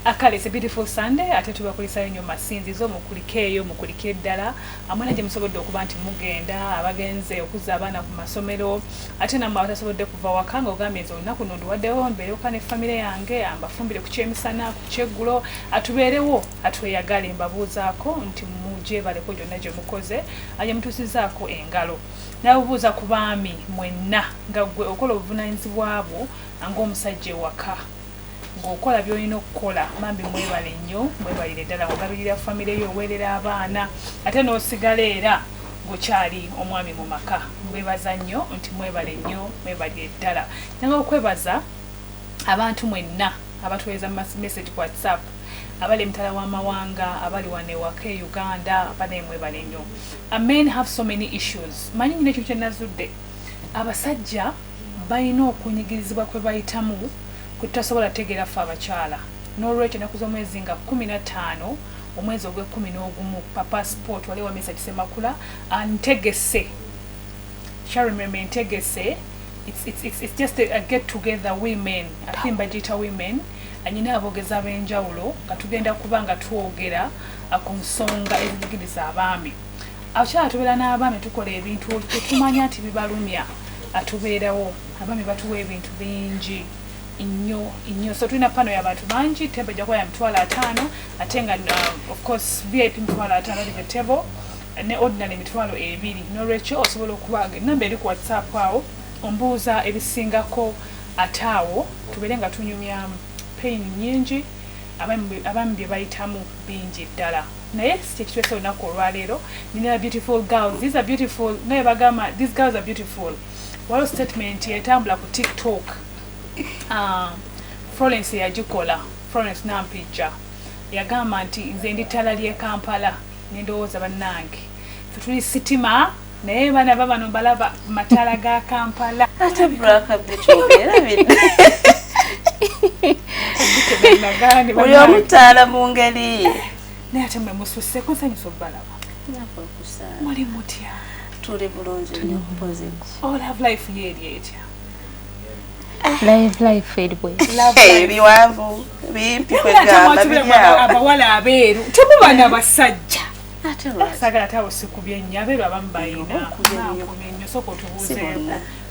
Akale, it's a beautiful Sunday. Ate tubakulisa nnyo masinzizo mukulikeeyo mukulike ddala. Amwana gye musobodde okuba nti mugenda abagenze okuzza abaana ku masomero. Ate namwe abatasobodde kuva waka nga ogambye nze olunaku luno nduwaddewo mbeeroka ne famire yange ambafumbire ku kyemisana ku kyeggulo atubeerewo atweyagale mbabuuzaako nti muje baleko gyonna gye mukoze aye mutuusizaako engalo. Nabubuuza ku baami mwenna nga ggwe okola obuvunaanyizibwa bwo ng'omusajja ewaka. Ng'okola by'olina okukola bambi mwebale nnyo mwebalire ddala ogabirira famire yo oweerera abaana ate n'osigala era ng'okyali omwami mu maka. Mwebaza nnyo nti mwebale nnyo mwebalire ddala. Nanga okwebaza abantu mwenna abatuweereza message ku WhatsApp abali emitala w'amawanga abali wano ewaka e Uganda abali mwebale nnyo. Men have so many issues. Manyi nyina ekintu kye nazudde abasajja balina okunyigirizibwa kwe bayitamu kutasobola tegeera ffe abakyala. N'olwekyo ennaku z'omwezi nga 15 omwezi ogw'e11 pa passport wali wa message Semakula antegese. Shall remember ntegese. It's just a get together women. I think bagita women. Anyina abogeza ab'enjawulo nga tugenda kuba nga twogera ku nsonga ezijigiriza abaami. Abakyala tubeera n'abaami tukola ebintu tetumanya nti bibalumya atubeerawo. Abaami batuwa ebintu bingi nnyo. So tulina pano y'abantu bangi table ejja kuba ya $5,000 ate nga of course VIP $5,000 ali ku table ne ordinary $2,000. N'olwekyo osobola okubaga ennamba eri ku WhatsApp awo ombuuza ebisingako ate awo tubeere nga tunyumya pain nyingi abaami bye bayitamu bingi ddala. Naye sikitwese olunaku olwaleero nina beautiful girls. These are beautiful. Naye bagamba these girls are beautiful. Waliwo statement etambula ku TikTok. Florence yagikola. Florence Nampijja yagamba nti nze ndi ttala ly'e Kampala nendowooza bannange tuli sitima naye bana bano balaba matala ga Kampala. Ate braka bikyogera bidde. Uli omutaala mu ngeri. Naye ate mwe mususseko nsanyusa obbalaba. Nakukusala. Muli mutya? Tuli bulungi nnyo positive. All have life yeeri etya. Life edwe. Ebiwanvu bimpi kwegamba byawo. Abawala abeeru temubana basajja. Ate lwaki? Sagala tawo sikubye nnyo abeeru abamu balina. Nakubye nnyo sooka otubuuzeeko.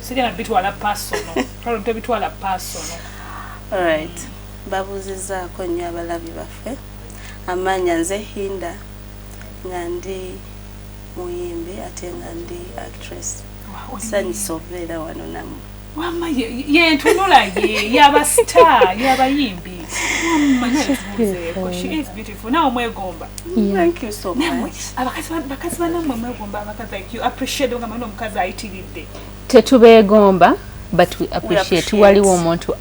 Sijja nabitwala personal. Twala tebitwala personal. Alright. Babuuzizzaako nnyo abalabi baffe. Amanya nze Hinda nga ndi muyimbi ate nga ndi actress. Sanyusa okubeera wano nammwe. Wamma ye ntunula ye yaba star yabayimbi. Wamma she is beautiful. Now mwegomba. Thank you so much. Abakazi banamwe mwegomba abakazi like you appreciate nga mwana omukazi ayitiridde. Tetubeegomba but we appreciate waliwo omuntu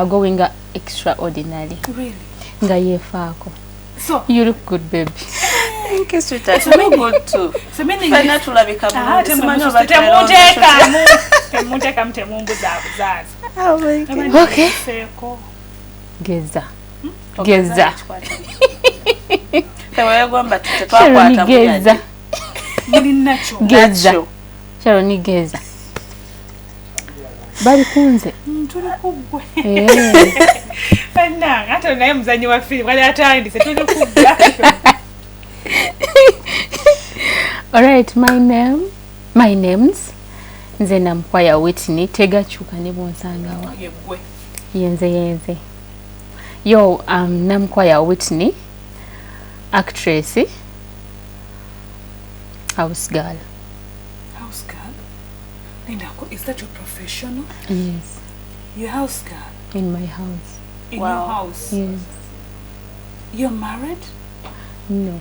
going extraordinary. Really? Nga yefaako. So you look good baby. Thank you sweetheart. You look good too. So many fena tulabika bulungi. Temuteka mtemumbuza zazi. Okay. Geza. Geza. Tewegomba tetwakwata geza. Muri nacho. Geza. Charo ni geza. Bali kunze. Tuli kugwe. Fena hata naye mzanyi wa film wale atandise tuli kugwe. Alright, my name's nze Namkwaya Whitney tegachuka ne bonsangawa. Yegwe. Yenze. Yo, Namkwaya Whitney, actress, house girl. House girl? Is that your professional? Yes. Your house girl? In my house. In your house? Yes. You're married? No.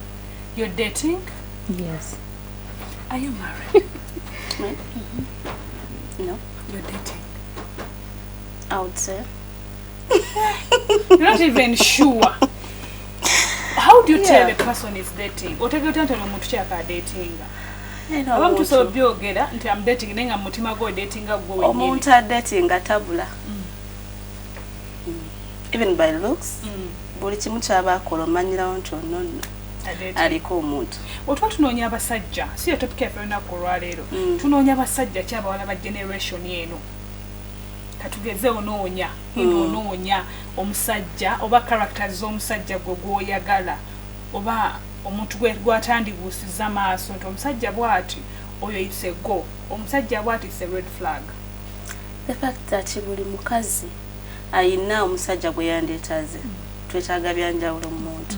You're dating? Yes. Are you married? No. You're dating? I would say. You're not even sure. How do you tell the person is dating? Or take your time to know much dating? I'm so byogera nti I'm dating nenga mutima go dating go wenyine. Omuntu dating atabula. Even by looks. Buli kimu ky'abakola omanyirawo nti Onoonya aliko omuntu. Otwa tunoonya abasajja si yo topic yafe olunaku olwaleero. Tunoonya abasajja ky'abawala ba generation eno. ze Onoonya Onoonya omusajja oba characters z'omusajja gwoyagala oba omuntu gwatandibusizza maaso nti omusajja bwati oyo it's a go omusajja bwati it's a red flag. The fact that buli mukazi ayina omusajja gwe yandeetaze twetaaga byanjawulo mu muntu.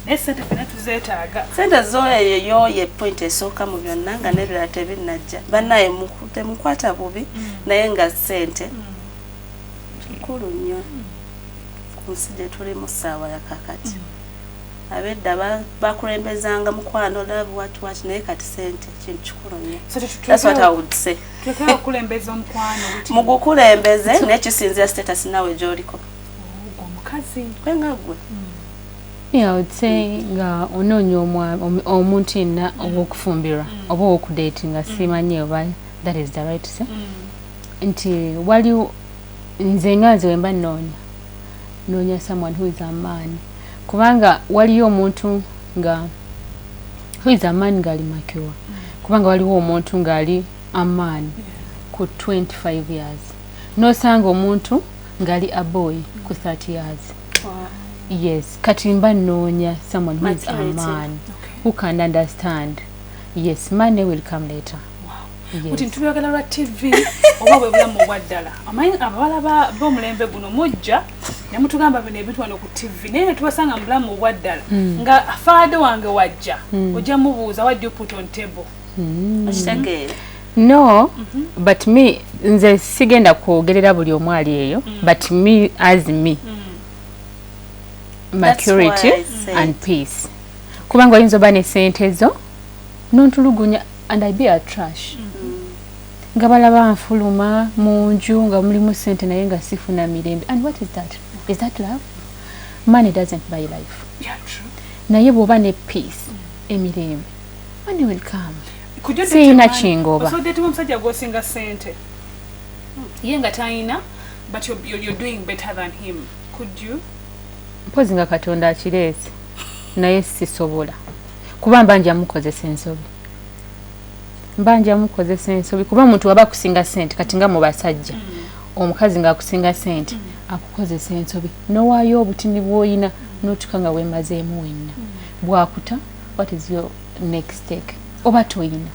Naye ssente fena tuzeetaaga. Ssente zoyo ye point esooka mu byonna nga nebirala tebinnajja. Bannaye temukwata bubi naye nga ssente kikulu nnyo ku nsi gye tuli mu ssaawa ya kakati. Abedda bakulembezanga mukwano love what naye kati ssente kintu kikulu nnyo. That's what I would say. Twekera okulembeza omukwano mugukulembeze n'ekisinzira status nawe gy'oliko. Omukazi kwenga gwe. Yeah, I would say nga Onoonya omuntu yenna ow'okufumbirwa oba ow'okudatinga simanyi oba that is the right to say. Nti waliwo nze nganze wemba noonya someone who is a man. Kubanga waliyo omuntu nga who is a man ngali mature. Kubanga waliwo omuntu ngali a man ku 25 years. Nosanga omuntu ngali a boy ku 30 years. Yes, katimba noonya someone who is a man who can understand. Yes, money will come later. Kuti ntubagala lwa TV oba bwe bulamu obwaddala amanyi abawala b'omulembe guno mujja ne mutugamba bino ebintu wano ku TV naye ne tubasanga mu bulamu obwaddala nga faade wange wajja ojja mubuuza what do you put on table. No, but me nze sigenda kwogerera buli omu ali eyo but me as me maturity and peace. Kubanga oyinza oba ne ssente zo nontulugunya and I be a trash. Nga balaba nfuluma mu nju nga mulimu ssente naye nga sifuna mirembe. And what is that? Is that love? Money doesn't buy life. Yeah, true. Naye bw'oba ne peace emirembe money will come. Siyina kingoba. So that omusajja gwosinga ssente ye nga tayina but you're doing better than him. Could you? Mpozi nga Katonda akireese naye sisobola kuba mbanja mukozesa ensobi kuba muntu waba kusinga ssente kati nga mu basajja omukazi nga akusinga ssente akukozesa ensobi nowaayo obutini bw'oyina n'otuka nga weemazeemu wenna bwakuta what is your next take oba toyina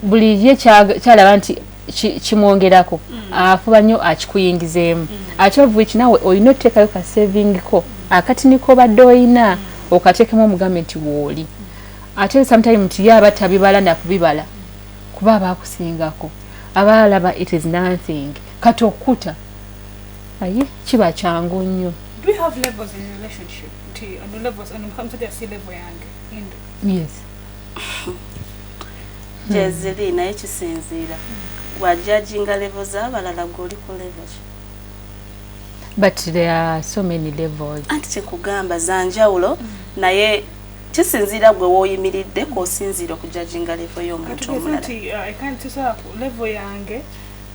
buli ye kyalaba nti kimwongerako afuba nnyo akikuyingizeemu ate of which nawe olina oteekayo ka saving ko akatini k'obadde oyina okateekemu omugambe nti wooli ate sometime nti ye aba tabibala nakubibala kuba abaakusingako abalaba it is nothing kati okuta aye kiba kyangu nnyo. Do you have levels in relationship? On levels and comes to the level yange. Yes. Jezili naye kisinziira wajjajinga level z'abalala gw'oli ku level. But there are so many levels. Anti kyekugamba zanjawulo naye kisinziira gwe w'oyimiridde k'osinziira okujjajinga level y'omuntu omulala. I can't say level yange.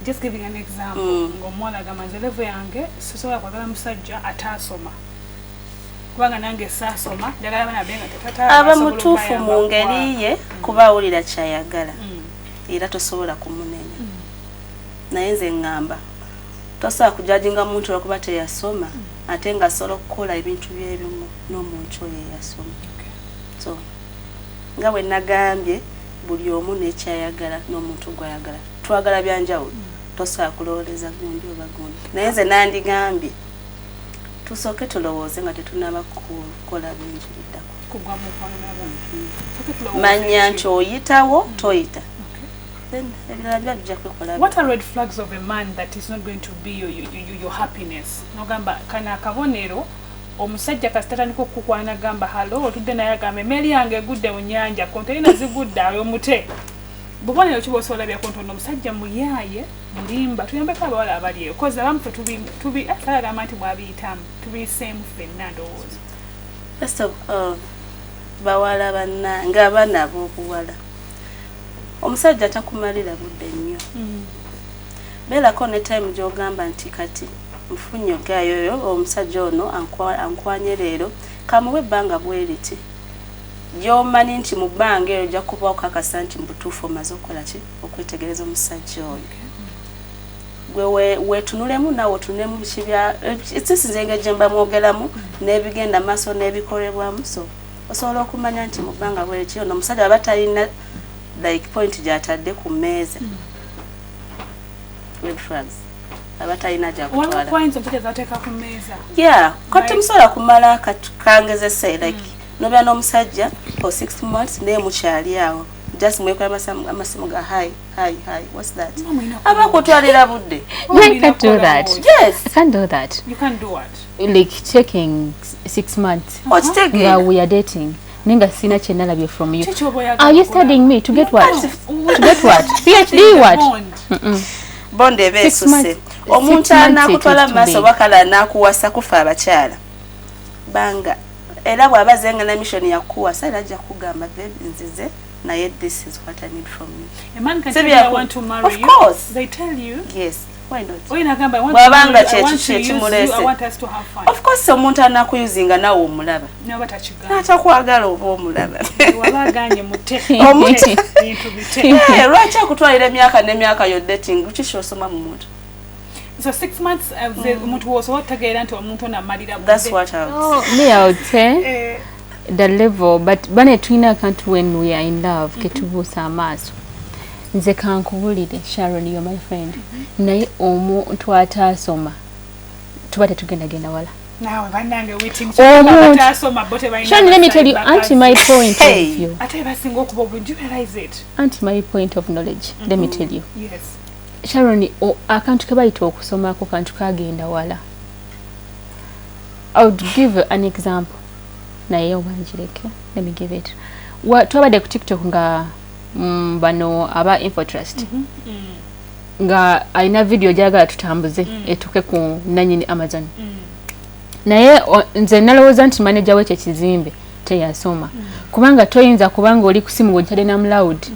Just giving an example. Ng'omuwala agamba nze level yange sisobola kwagala musajja ataasoma. Kubanga nange saasoma njagala abaana benga tatata aba mutuufu mu ngeri ye kuba awulira kyayagala era tosobola kumunenya. Naye nze ŋŋamba tosobola kujajinga muntu olwokuba teyasoma ate nga asobola okukola ebintu by'ebimu n'omuntu oyo eyasoma. So nga bwe nagambye buli omu n'ekyayagala n'omuntu gw'ayagala twagala byanjawulo tosobola kulowooleza gundi oba gundi. Naye nze nandigambye tusooke tulowooze nga tetunaba kukola bingi biddako. Manya nti oyitawo toyita. What are red flags of a man that is not going to be your happiness? Nogamba kana kabonero omusajja kasitandika okukwana gamba halo otudde naye agamba emmeri yange egudde mu nnyanja konteina zigudde ayo mute. Bubonero kiba osobola byakontono omusajja muyaaye mulimba tuyambeko abawala abali eyo kozi abamu tubi agamba nti mwabiyitamu tubiyiseemu ffenna ndowooza. First of all bawala bannanga abaana ab'obuwala omusajja takumalira budde nnyo. Beerako ne time gy'ogamba nti kati nfunye ogaayoyo omusajja ono ankwanye leero kamuwe ebbanga bwe riti gy'omanyi nti mu bbanga eyo ojja kuba okakasa nti mu butuufu omaze okukola ki okwetegereza omusajja oyo. gwe wetunulemu nawe otunulemu bikibya ekisinze engeri mba mwogeramu n'ebigenda maaso n'ebikolebwamu so osobola okumanya nti mu bbanga bwekyo ono omusajja aba talina like point gy'atadde ku mmeeza red flags aba talina gyakutwala kati musobola kumala kangezese like nobeera n'omusajja for 6 months naye mukyali awo just mwekola amasimu ga hi what's that abakutwalira budde I can't do that. Yes, I can't do that. You can do what? Like checking 6 months nga we are dating ninga sina chenalabye from you. Are you studying me to get what? To get what? PhD what? Bond ebesuse omuntu anakutwala maaso bakala nakuwasa kufa abakyala banga era bwabazenga na mission yakuwasa era ajja kugamba baby nzize naye this is what I need from you. A man can tell you I want to marry you. Of course. They tell you. Yes. Why not? I want to marry you. I want to use you. I want us to have fun. Of course omuntu anakuyuzinga nawe omulaba. Naba tachigana. Atakwagala oba omulaba. Wabaganye mute. Omuntu. Into bite. Lwaki akutwalira emyaka n'emyaka yo dating ukishi osoma mu muntu. So 6 months omuntu wosobola otegeera nti omuntu ono amalira budde. That's what I would say. Me I would say the level but bane twina akantu when we are in love ketubuusa amaaso nze kankubulire Sharon you're my friend naye omuntu ataasoma tuba tetugendagenda wala nawe banange waiting ataasoma bote bayina Sharon let me tell you anti my point of view ate basinga okuba obulungi you realize it anti my point of knowledge let me tell you yes Sharon akantu kebayita okusomako kantu kagenda wala I would give an example naye obanjireke let me give it twabadde ku TikTok nga bano aba Infotrust nga alina video gyagala tutambuze etuke ku nanyini Amazon naye nze nalowooza nti manager w'ekyo kizimbe teyasoma kubanga toyinza kubanga oli ku simu ng'okyade na loud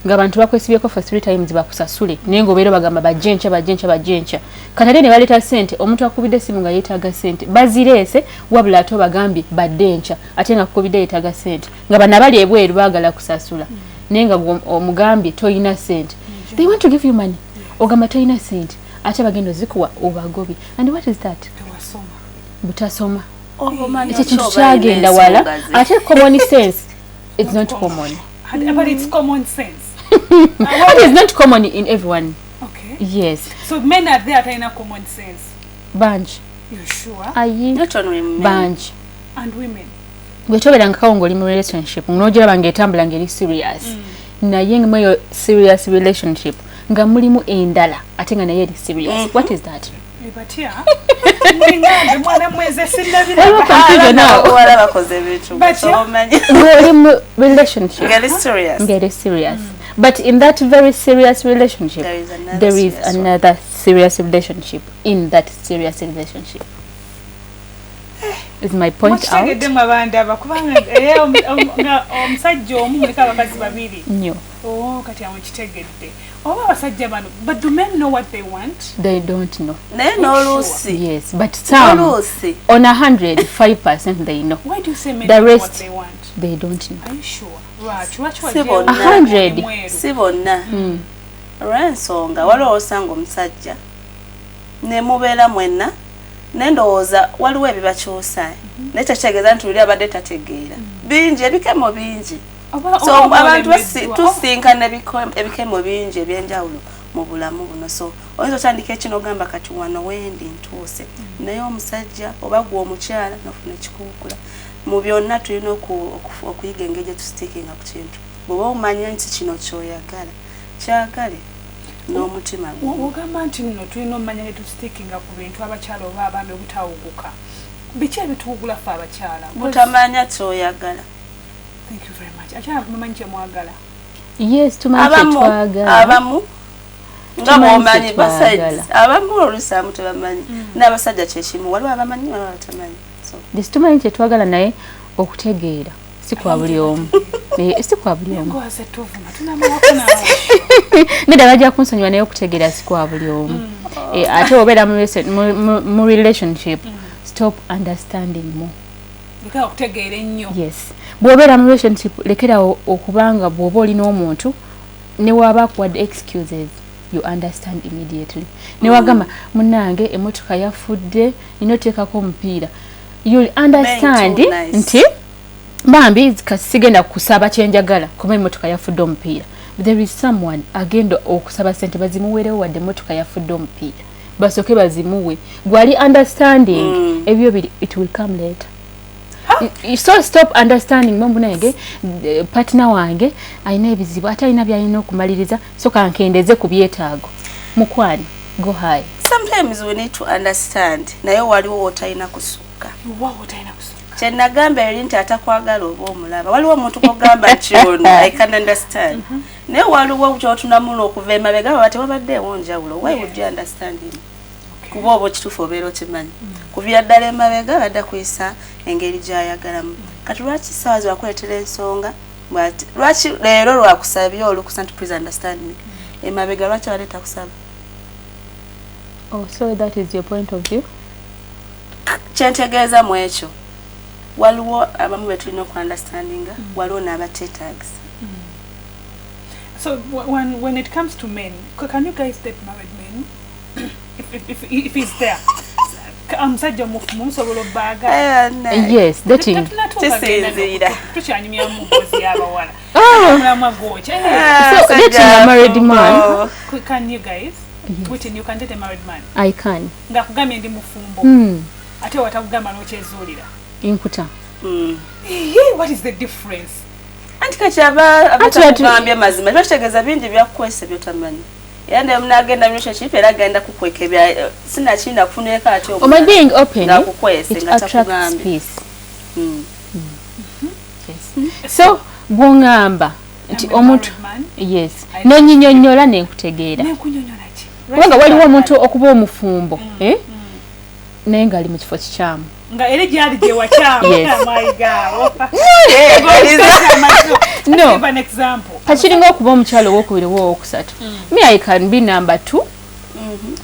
nga abantu bakwesibyeko for 3 times bakusasule naye ng'obeera bagamba bajenca katale ne baleeta ssente omuntu akubidde essimu nga yeetaaga ssente bazireese wabula ate obagambye badde enca ate nga kukubidde yeetaaga ssente nga bano abali ebweru baagala kusasula naye nga omugambye toyina ssente they want to give you money ogamba toyina ssente ate bagenda ozikuwa obagobye and what is that butasoma ekyo kintu kyagenda wala ate common sense it's not common but it's common sense. It is not common in everyone. Okay. Yes. So men are there in a common sense. Bunch. You sure? Not only men. Bunch. And women. We talk about ngoli mu relationship. Ngogira bangetambula ngeri serious. Na yenga moyo serious relationship. Nga mulimu endala atenga na yeri serious. What is that? But here, mwana mweze sinabira. Wala bakoze bitu. Relationship. Get serious. But in that very serious relationship, there is another serious relationship in that serious relationship. Is my point out? Omusajja omu muleka abakazi babiri. Nyo. Oh, kati amukitegedde. Oba abasajja bano, but do men know what they want? They don't know. No, Lucy. Yes, but some on 105% they know. Why do you say men the know rest, what they want? They don't know. Are you sure? Right. 100. Sibonna. Olw'ensonga waliwo osanga omusajja ne mubeera mwenna nendowooza waliwo ebibakyusa naye kitegeeza nti oli abadde tategeera bingi ebikemo bingi so abantu tusinkana ebikemo bingi ebyenjawulo mu bulamu buno so oyinza otandika ekino ogamba kati wano wendi ntuuse naye omusajja oba gwe omukyala nofuna ekikuwukula mu byonna tulina okuyiga engeri gye tusitikinga ku kintu bw'oba omanya nti kino kyoyagala kyagale n'omutima ogamba nti nno tulina omumanya ne tusitikinga ku bintu abakyala oba abaami obutawuguka biki ebituwugula ffe abakyala butamanya kyoyagala. Thank you very much. Acha mumanyi kyemwagala. Yes, tumanyi kyetwagala. Abamu nga bwomanyi basides abamu olusamu tebamanyi n'abasajja kyekimu waliwo abamanyi waliwo abatamanyi so tumanyi kyetwagala naye okutegeera si kwa buli omu si kwa buli omu nedala ajja kunsonyiwa naye okutegeera si kwa buli omu ate obeera mu relationship stop understanding more. Lekera okutegeera ennyo. Yes. Bw'obeera mu relationship lekera okubanga bw'oba olina omuntu ne waaba akuwadde excuses you understand immediately. Ne wagamba munange emotoka yafudde inoteekako omupiira. You'll understand nti bambi kasigenda kusaba kyenjagala kuba emotoka yafudde omupiira. There is someone agenda okusaba sente bazimuweerewo wadde emotoka yafudde omupiira. Basoke bazimuwe. Gwali understanding ebyo biri it will come later. So stop understanding mbunenge partner wange ayina ebizibu ate ayina byalina okumaliriza so kankendeze ku byetaago mukwani go high. Sometimes we need to understand naye waliwo otayina kusuka. Kyenagamba eri nti atakwagala oba omulaba waliwo omuntu kogamba kyono I can understand. Naye waliwo kyotunamula okuva emabega bati wabaddeewo njawulo. Why would you understand him? Kuba oba kituufu obeera okimanyi. Kuvira ddala emabega badda kuyisa engeri gy'ayagalamu. Kati lwaki ssaawa zibakuleetera ensonga lwaki leero lwakusabye olukusa nti please understand me emabega lwaki baleeta kusaba? Oh, so that is your point of view? Kyentegeeza mu ekyo waliwo abamu be tulina okuunderstandinga waliwo n'abateetaagisa. So when it comes to men, can you guys date married men? if he's there. Omusajja musobola obbaga. Yes, dating. Tukyanyumya mugozi y'abawala. So dating a married man. Can you guys? Whitney, you can date a married man. I can. Ngakugambye ndi mufumbo. Ate watakugamba n'okyezuulira. Inkuta. What is the difference? Anti kati abatakugambye mazima bakitegeeza bingi byakukwesa byotamanyi. Yande mnagenda relationship era agenda kukwekebya sina kinda kufuneka ati omu being open na kukwese it ngata attracts peace. Yes. So bwongamba nti omuntu yes nenyinyonyola nenkutegeera kubanga waliwo omuntu okuba omufumbo naye nga ali mu kifo kikyamu nga ere gyali gye wakyamu. My God. No. Give an example. Kachiringa okuba omukyalo owokubiri owokusatu. Me I can be number 2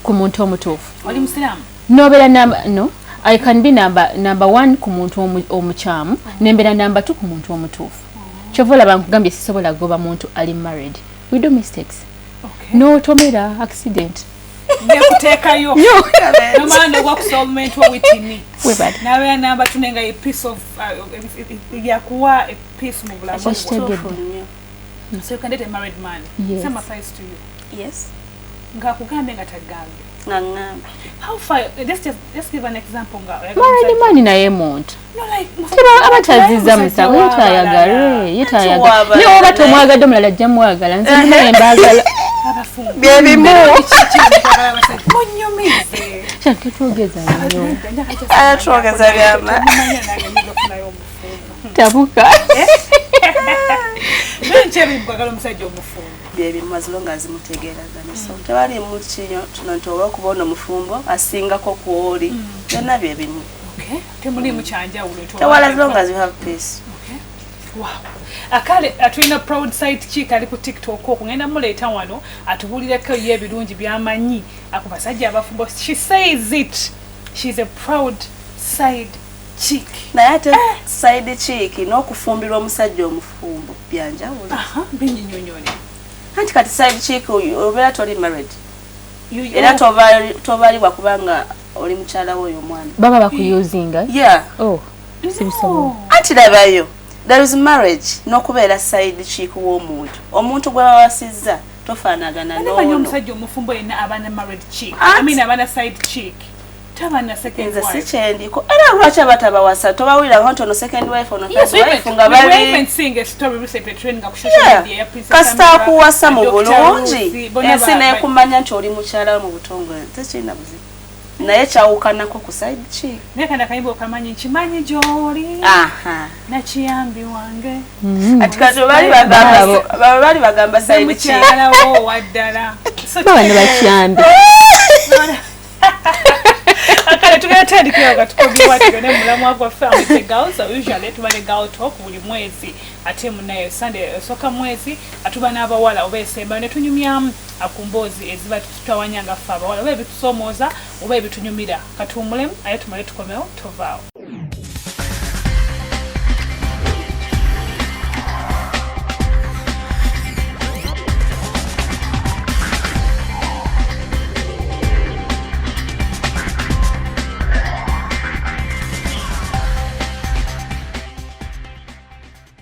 ku muntu omutuufu. Oli musiramu? Nobeera no. I can be number 1 ku muntu omukyamu nembeera number 2 ku muntu omutuufu. Kyova olaba nkugambye sisobola kugoba muntu ali married. We do mistakes. Okay. No tomera accident. Nekuteekayo. No man work soulmate wa witini. Nawe number 2 nenga a piece of yakuwa a piece mu bulamu. So you can date a married man. Yes. Same applies to you. Yes. Ngakugambe ngatagambe. Ngangamba. How far? Let's give an example. Married man naye muntu. No, like abataziza musango yetayagala yetayagala. Ni oba tomwagadde omulala ajja mwagala nze naye mbagala. Byebimu. Munyumize. Kyake twogeza nnyo. Twogeza byama. Tabuka. Ncheri mbagala omusajja omufumbo. Byebimu as long as mutegeeragana. So tewali mukinyo tuno nti oba okubona omufumbo asingako ku oli. Byonna byebimu. Okay. Temuli mukyanja ulo. Tewali as long as you have peace. Okay. Wow. Akale atulina proud side chick ali ku TikTok okugenda muleeta wano atubulireko yebirungi byamanyi akubasajja abafumbo. She says it. She's a proud side chick. Naye ate side chick n'okufumbirwa omusajja omufumbo byanjawulo. Binyinyonyole. Anti kati side chick obeera toli married. Era tobalibwa kubanga oli mukyala w'oyo omwana. Baba bakuyuzinga? Yeah. Oh. Sibisobola. Anti labayo. There is marriage n'okubeera side chick w'omuntu. Omuntu gwe bawasizza tofaanagana n'ono. Naye omusajja omufumbo yenna abana married chick. I mean abana side chick. Tabana second wife. Nze sikyendiko. Era lwaki abatabawasa tobawulira nti ono second wife ono first wife nga bali. We even seeing a story recently trending ku social media. Kasita akuwasa mu bulungi. Ensi neekumanya nti oli mukyala mu butongole. Tekirina buzibu. Naye kyawukanako ku side chick. Naye kana kayimba okamanyi nkimanyi gy'oli. Nakiyambi wange. Ati kati bali bagamba side chick. Mukyala wo waddala. Baba ne bakiyambi. Akale tugenda tandikira gatukobyewatiga ne mulamu gwaffe amite girls. So usually tuba ne girl talk buli mwezi ate munayo Sunday soka mwezi atuba n'abawala oba esemba ne tunyumyamu akumbozi eziba tutawanyanga ffe abawala oba ebitusomooza oba ebitunyumira katuumulemu aye tumale tukomewo tovaawo.